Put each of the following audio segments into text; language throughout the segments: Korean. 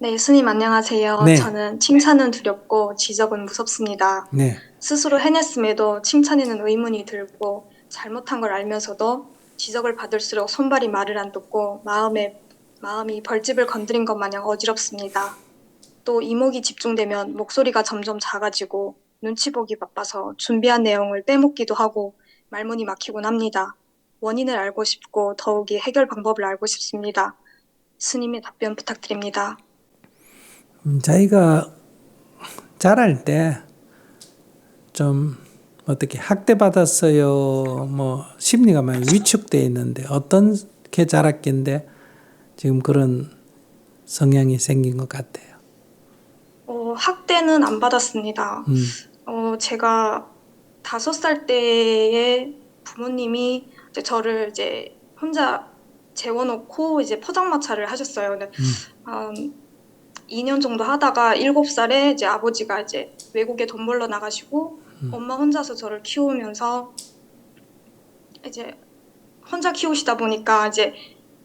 네, 스님 안녕하세요. 네, 저는 칭찬은 두렵고 지적은 무섭습니다. 네. 스스로 해냈음에도 칭찬에는 의문이 들고 잘못한 걸 알면서도 지적을 받을수록 손발이 말을 안 듣고 마음이 벌집을 건드린 것 마냥 어지럽습니다. 또 이목이 집중되면 목소리가 점점 작아지고 눈치 보기 바빠서 준비한 내용을 빼먹기도 하고 말문이 막히곤 합니다. 원인을 알고 싶고 더욱이 해결 방법을 알고 싶습니다. 스님의 답변 부탁드립니다. 자기가 자랄 때 좀 어떻게 학대받았어요. 뭐 심리가 많이 위축돼 있는데 어떻게 자랐긴데 지금 그런 성향이 생긴 것 같아요. 학대는 안 받았습니다. 음, 제가 5살 때에 부모님이 이제 저를 이제 혼자 재워놓고 이제 포장마차를 하셨어요. 근데 음, 한 2년 정도 하다가 7살에 이제 아버지가 이제 외국에 돈 벌러 나가시고 엄마 혼자서 저를 키우면서 이제 혼자 키우시다 보니까 이제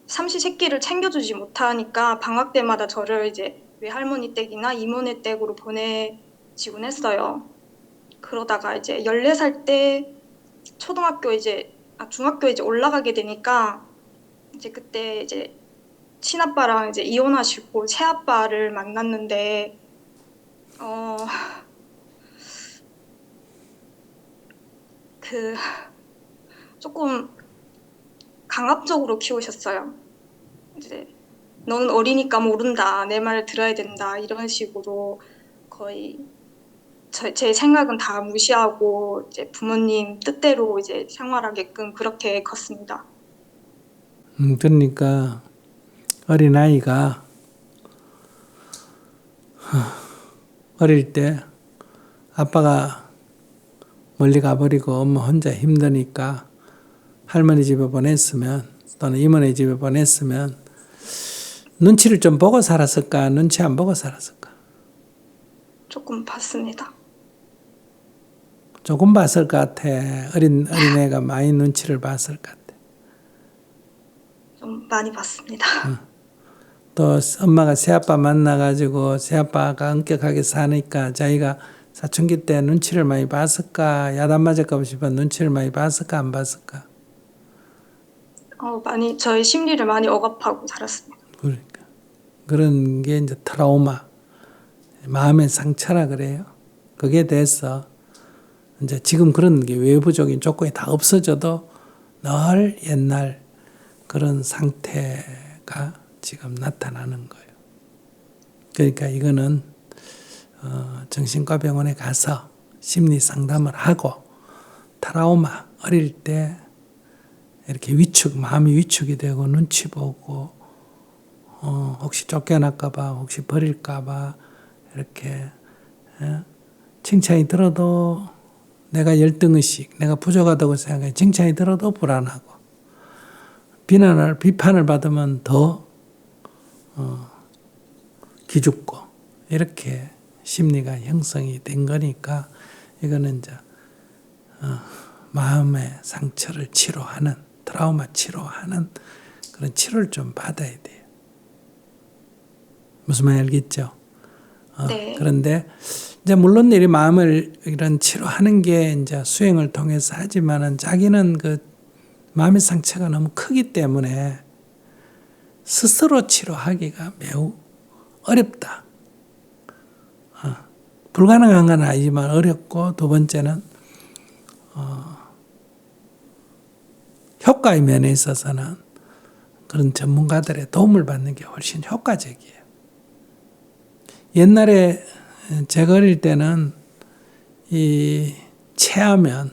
삼시세끼를 챙겨주지 못하니까 방학 때마다 저를 이제 외할머니 댁이나 이모네 댁으로 보내지곤 했어요. 그러다가 이제 14살 때 중학교 이제 올라가게 되니까 이제 그때 이제 친아빠랑 이제 이혼하시고 새아빠를 만났는데, 어, 그, 조금 강압적으로 키우셨어요. 이제, 너는 어리니까 모른다. 내 말을 들어야 된다. 이런 식으로 거의 제 생각은 다 무시하고 이제 부모님 뜻대로 이제 생활하게끔 그렇게 컸습니다. 그러니까 어린아이가 어릴 때 아빠가 멀리 가버리고 엄마 혼자 힘드니까 할머니 집에 보냈으면 또는 이모네 집에 보냈으면 눈치를 좀 보고 살았을까? 눈치 안 보고 살았을까? 조금 봤습니다. 조금 봤을 것 같아. 어린애가 많이 눈치를 봤을 것 같아. 좀 많이 봤습니다. 또 엄마가 새아빠 만나가지고 새아빠가 엄격하게 사니까 자기가 사춘기 때 눈치를 많이 봤을까? 야단 맞을까 싶어 눈치를 많이 봤을까? 안 봤을까? 저의 심리를 많이 억압하고 살았습니다. 그러니까. 그런 게 이제 트라우마, 마음의 상처라 그래요. 거기에 대해서 이제 지금 그런 게 외부적인 조건이 다 없어져도 늘 옛날 그런 상태가 지금 나타나는 거예요. 그러니까 이거는 정신과 병원에 가서 심리 상담을 하고 트라우마 어릴 때 이렇게 마음이 위축이 되고 눈치 보고 혹시 쫓겨날까봐 혹시 버릴까봐 이렇게 칭찬이 들어도 내가 열등의식, 내가 부족하다고 생각해 칭찬이 들어도 불안하고 비판을 받으면 더 기죽고 이렇게 심리가 형성이 된 거니까 이거는 이제 마음의 상처를 치료하는 트라우마 치료하는 그런 치료를 좀 받아야 돼요. 무슨 말인지 알겠죠? 네. 그런데 이제 물론 이 마음을 이런 치료하는 게 이제 수행을 통해서 하지만은 자기는 그 마음의 상처가 너무 크기 때문에 스스로 치료하기가 매우 어렵다. 불가능한 건 아니지만 어렵고 두 번째는 효과의 면에 있어서는 그런 전문가들의 도움을 받는 게 훨씬 효과적이에요. 옛날에 제가 어릴 때는 이 체하면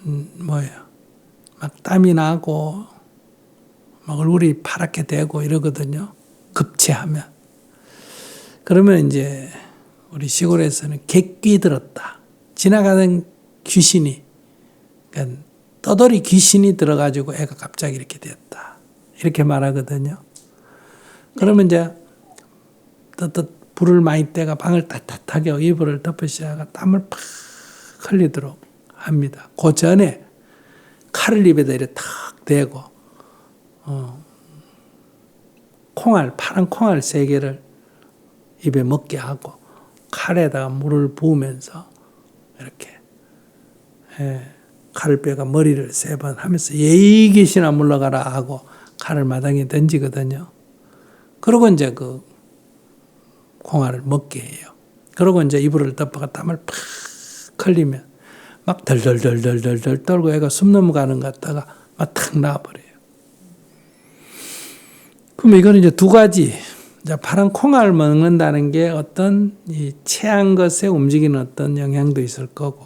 뭐예요? 막 땀이 나고 막 얼굴이 파랗게 되고 이러거든요. 급체하면. 그러면 이제 우리 시골에서는 객귀 들었다. 지나가는 귀신이, 그러니까 떠돌이 귀신이 들어가지고 애가 갑자기 이렇게 됐다. 이렇게 말하거든요. 그러면 네. 이제 떳떳 불을 많이 떼가 방을 따뜻하게 이불을 덮어 씌워가 땀을 팍 흘리도록 합니다. 그 전에 칼을 입에다 이렇게 탁 대고 파란 콩알 3개를 입에 먹게 하고 칼에다가 물을 부으면서 이렇게 칼을 빼가 머리를 3번 하면서 예의 귀신아 물러가라 하고 칼을 마당에 던지거든요. 그러고 이제 그 콩알을 먹게 해요. 그러고 이제 이불을 덮어가 땀을 팍 흘리면 막 덜덜덜덜덜 떨고 애가 숨 넘어가는 것 같다가 막 탁 나와버려요. 그럼 이거는 이제 2가지. 이제 파란 콩알 먹는다는 게 어떤 이 체한 것에 움직이는 어떤 영향도 있을 거고,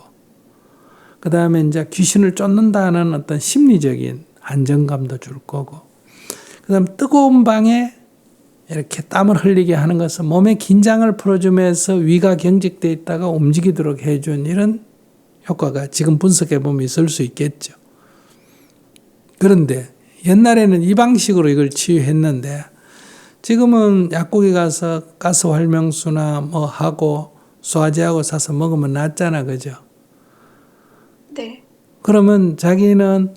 그 다음에 이제 귀신을 쫓는다는 어떤 심리적인 안정감도 줄 거고, 그 다음 뜨거운 방에 이렇게 땀을 흘리게 하는 것은 몸의 긴장을 풀어주면서 위가 경직되어 있다가 움직이도록 해준 이런 효과가 지금 분석해 보면 있을 수 있겠죠. 그런데 옛날에는 이 방식으로 이걸 치유했는데 지금은 약국에 가서 가스 활명수나 뭐 하고 소화제하고 사서 먹으면 낫잖아, 그죠? 네. 그러면 자기는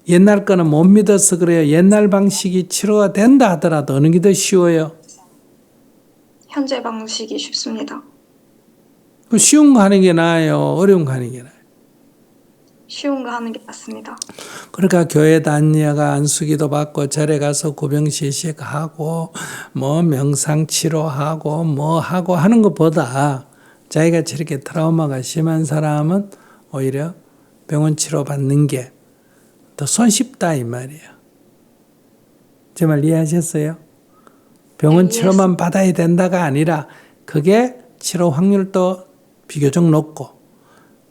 옛날 거는 못 믿어서 그래요. 옛날 방식이 치료가 된다 하더라도 어느 게 더 쉬워요? 현재 방식이 쉽습니다. 그 쉬운 거 하는 게 나아요? 어려운 거 하는 게 나아요? 쉬운 거 하는 게 낫습니다. 그러니까 교회 다녀가 안수기도 받고 절에 가서 구병시식 하고 뭐 명상 치료하고 뭐 하고 하는 것보다 자기가 저렇게 트라우마가 심한 사람은 오히려 병원 치료 받는 게 더 손쉽다 이 말이에요. 제 말 이해하셨어요? 병원 네, 치료만 받아야 된다가 아니라 그게 치료 확률도 비교적 높고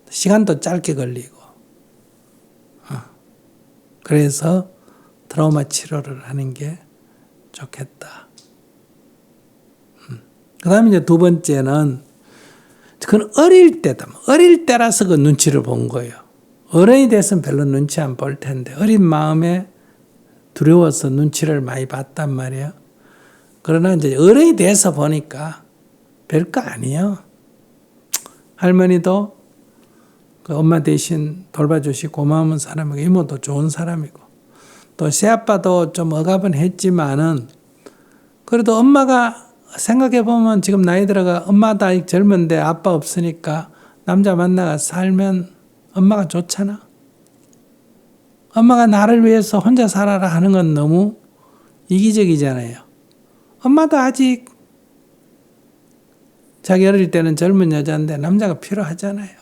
시간도 짧게 걸리고 그래서 트라우마 치료를 하는 게 좋겠다. 그 다음에 이제 2번째는 그건 어릴 때다. 어릴 때라서 그 눈치를 본 거예요. 어른이 돼서는 별로 눈치 안 볼 텐데 어린 마음에 두려워서 눈치를 많이 봤단 말이에요. 그러나 이제 어른이 돼서 보니까 별거 아니에요. 할머니도 그 엄마 대신 돌봐주시고 고마운 사람이고 이모도 좋은 사람이고 또 새아빠도 좀 억압은 했지만은 그래도 엄마가 생각해보면 지금 나이 들어가 엄마도 아직 젊은데 아빠 없으니까 남자 만나가 살면 엄마가 좋잖아. 엄마가 나를 위해서 혼자 살아라 하는 건 너무 이기적이잖아요. 엄마도 아직 자기 어릴 때는 젊은 여자인데 남자가 필요하잖아요.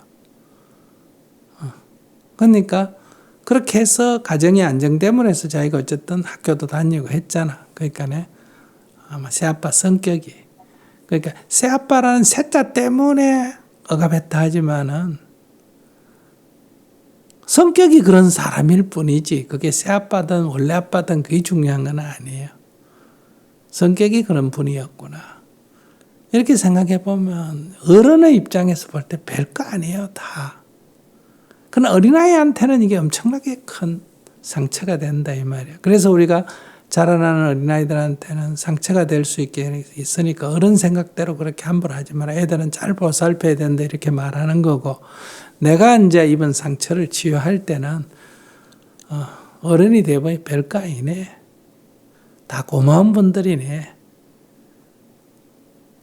그러니까 그렇게 해서 가정이 안정됨으로 해서 자기가 어쨌든 학교도 다니고 했잖아. 그러니까 아마 새아빠 성격이 그러니까 새아빠라는 새자 때문에 억압했다 하지만은 성격이 그런 사람일 뿐이지 그게 새아빠든 원래 아빠든 그게 중요한 건 아니에요. 성격이 그런 분이었구나. 이렇게 생각해 보면 어른의 입장에서 볼 때 별거 아니에요, 다. 그러나 어린아이한테는 이게 엄청나게 큰 상처가 된다 이 말이에요. 그래서 우리가 자라나는 어린아이들한테는 상처가 될 수 있게 있으니까 어른 생각대로 그렇게 함부로 하지 마라. 애들은 잘 보살펴야 된다 이렇게 말하는 거고 내가 이제 입은 상처를 치유할 때는 어른이 되어보니 별거 아니네. 다 고마운 분들이네.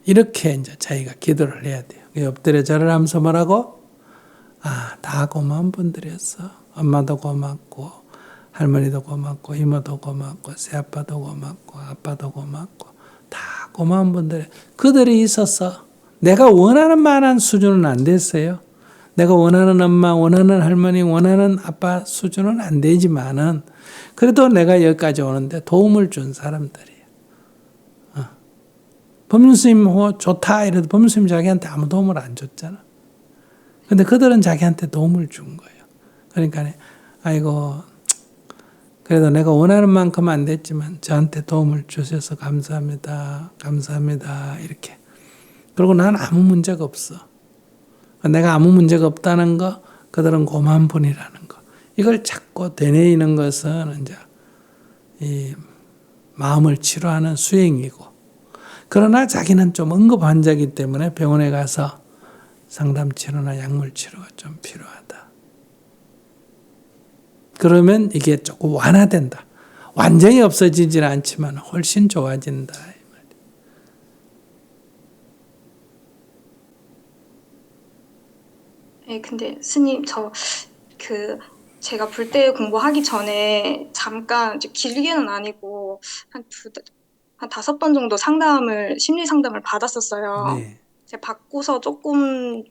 이렇게 이제 자기가 기도를 해야 돼요. 엎드려 절을 하면서 뭐라고? 다 고마운 분들이었어. 엄마도 고맙고, 할머니도 고맙고, 이모도 고맙고, 새아빠도 고맙고, 아빠도 고맙고, 다 고마운 분들. 그들이 있어서 내가 원하는 만한 수준은 안 됐어요. 내가 원하는 엄마, 원하는 할머니, 원하는 아빠 수준은 안 되지만은 그래도 내가 여기까지 오는데 도움을 준 사람들이에요. 법륜스님 좋다 이래도 법륜스님 자기한테 아무 도움을 안 줬잖아. 근데 그들은 자기한테 도움을 준 거예요. 그러니까 아이고 그래도 내가 원하는 만큼 안 됐지만 저한테 도움을 주셔서 감사합니다. 감사합니다. 이렇게. 그리고 난 아무 문제가 없어. 내가 아무 문제가 없다는 거, 그들은 고마운 분이라는 거. 이걸 자꾸 되뇌이는 것은 이제 이 마음을 치료하는 수행이고, 그러나 자기는 좀 응급 환자이기 때문에 병원에 가서 상담 치료나 약물 치료가 좀 필요하다. 그러면 이게 조금 완화된다. 완전히 없어지지는 않지만 훨씬 좋아진다. 네, 근데 스님, 그, 제가 불대 공부하기 전에 잠깐, 이제 길게는 아니고, 한 5번 정도 심리 상담을 받았었어요. 네. 이제 받고서 조금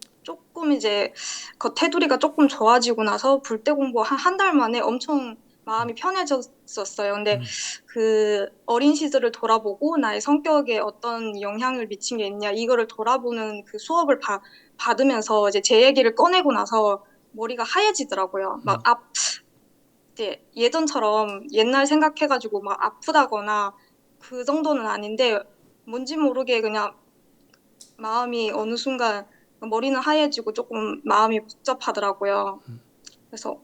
이제, 테두리가 조금 좋아지고 나서 불대 공부 한 달 만에 엄청 마음이 편해졌었어요. 근데 그 어린 시절을 돌아보고 나의 성격에 어떤 영향을 미친 게 있냐, 이거를 돌아보는 그 수업을 받으면서 이제 제 얘기를 꺼내고 나서 머리가 하얘지더라고요. 이제 예전처럼 옛날 생각해가지고 막 아프다거나 그 정도는 아닌데 뭔지 모르게 그냥 마음이 어느 순간 머리는 하얘지고 조금 마음이 복잡하더라고요. 그래서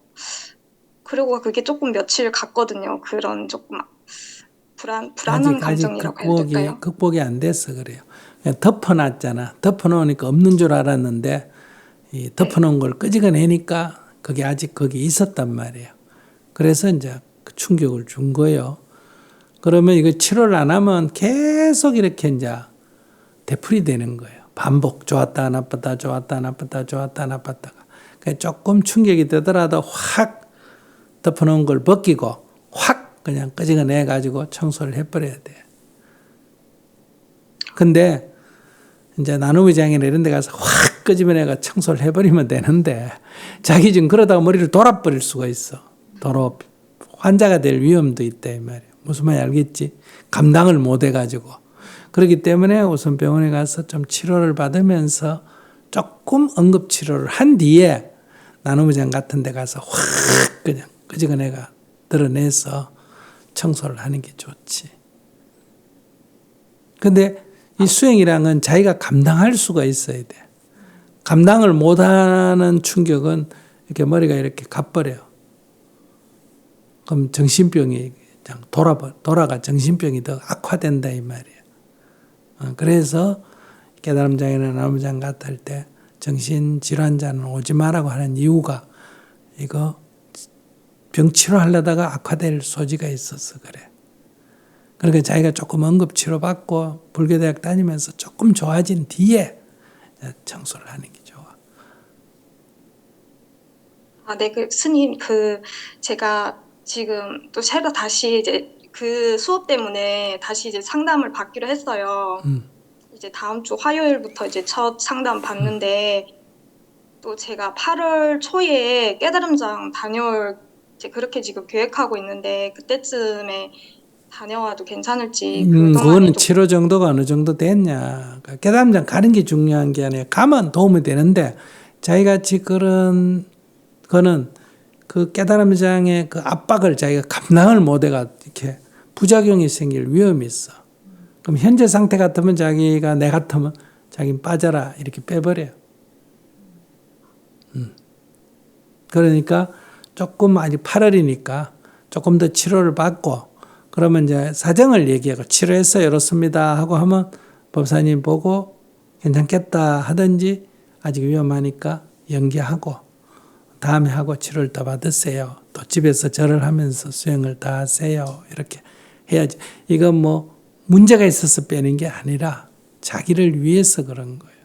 그리고 그게 조금 며칠 갔거든요. 그런 조금 불안한 아직 감정이라고 해야 될까요? 극복이 안 돼서 그래요. 그냥 덮어놨잖아. 덮어놓으니까 없는 줄 알았는데 이 네. 덮어놓은 걸 끄집어내니까 그게 아직 거기 있었단 말이에요. 그래서 이제 그 충격을 준 거예요. 그러면 이거 치료를 안 하면 계속 이렇게 이제 되풀이 되는 거예요. 반복. 좋았다, 나빴다, 좋았다, 나빴다, 좋았다, 나빴다가. 그러니까 조금 충격이 되더라도 확 덮어놓은 걸 벗기고 확 그냥 끄집어내가지고 청소를 해버려야 돼. 근데 이제 나눔의장이나 이런 데 가서 확 끄집어내가 청소를 해버리면 되는데 자기 지금 그러다가 머리를 돌아버릴 수가 있어. 환자가 될 위험도 있다 이 말이에요. 무슨 말인지 알겠지? 감당을 못 해가지고. 그렇기 때문에 우선 병원에 가서 좀 치료를 받으면서 조금 응급치료를 한 뒤에 나눔의장 같은 데 가서 확 그냥 끄집어내가 드러내서 청소를 하는 게 좋지. 근데 이 수행이랑은 자기가 감당할 수가 있어야 돼. 감당을 못하는 충격은 이렇게 머리가 이렇게 가버려요. 그럼 정신병이 돌아가 정신병이 더 악화된다 이 말이에요. 그래서 깨달음장애나 나눔장 같을 때 정신질환자는 오지 마라고 하는 이유가 이거 병 치료하려다가 악화될 소지가 있어서 그래. 그러니까 자기가 조금 응급치료받고 불교대학 다니면서 조금 좋아진 뒤에 청소를 하는 게 좋아. 네, 스님, 제가 지금 또 새로 다시 이제 그 수업 때문에 다시 이제 상담을 받기로 했어요. 이제 다음 주 화요일부터 이제 첫 상담 받는데 또 제가 8월 초에 깨달음장 다녀올 이제 그렇게 지금 계획하고 있는데 그때쯤에 다녀와도 괜찮을지 그동안에 그거는 좀 치료 정도가 어느 정도 됐냐. 그러니까 깨달음장 가는 게 중요한 게 아니라 가면 도움이 되는데 자기같이 그런 거는 그 깨달음장의 그 압박을 자기가 감당을 못해가 이렇게 부작용이 생길 위험이 있어. 그럼 현재 상태 같으면 자기가 내 같으면 자기는 빠져라 이렇게 빼버려요. 그러니까 조금 아직 8월이니까 조금 더 치료를 받고 그러면 이제 사정을 얘기하고 치료했어요 이렇습니다 하고 하면 법사님 보고 괜찮겠다 하든지 아직 위험하니까 연기하고 다음에 하고 치료를 더 받으세요. 또 집에서 절을 하면서 수행을 다 하세요. 이렇게 해야지. 이건 뭐 문제가 있어서 빼는 게 아니라 자기를 위해서 그런 거예요.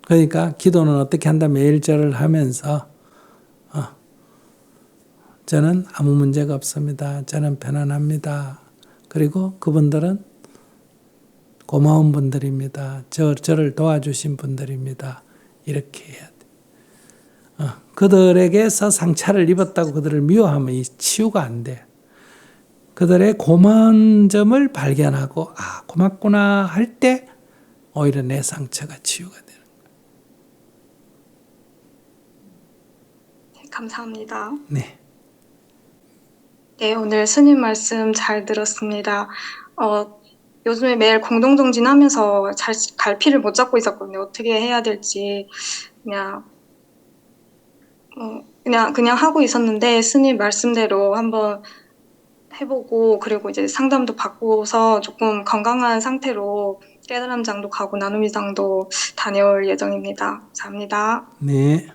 그러니까 기도는 어떻게 한다 매일 절을 하면서 저는 아무 문제가 없습니다. 저는 편안합니다. 그리고 그분들은 고마운 분들입니다. 저를 도와주신 분들입니다. 이렇게 해야 돼. 그들에게서 상처를 입었다고 그들을 미워하면 이 치유가 안 돼. 그들의 고마운 점을 발견하고 고맙구나 할 때 오히려 내 상처가 치유가 되는 거예요. 네, 감사합니다. 네. 네, 오늘 스님 말씀 잘 들었습니다. 요즘에 매일 공동정진하면서 잘 갈피를 못 잡고 있었거든요. 어떻게 해야 될지 그냥 하고 있었는데 스님 말씀대로 한번 해보고 그리고 이제 상담도 받고서 조금 건강한 상태로 깨달음장도 가고 나눔이장도 다녀올 예정입니다. 감사합니다. 네.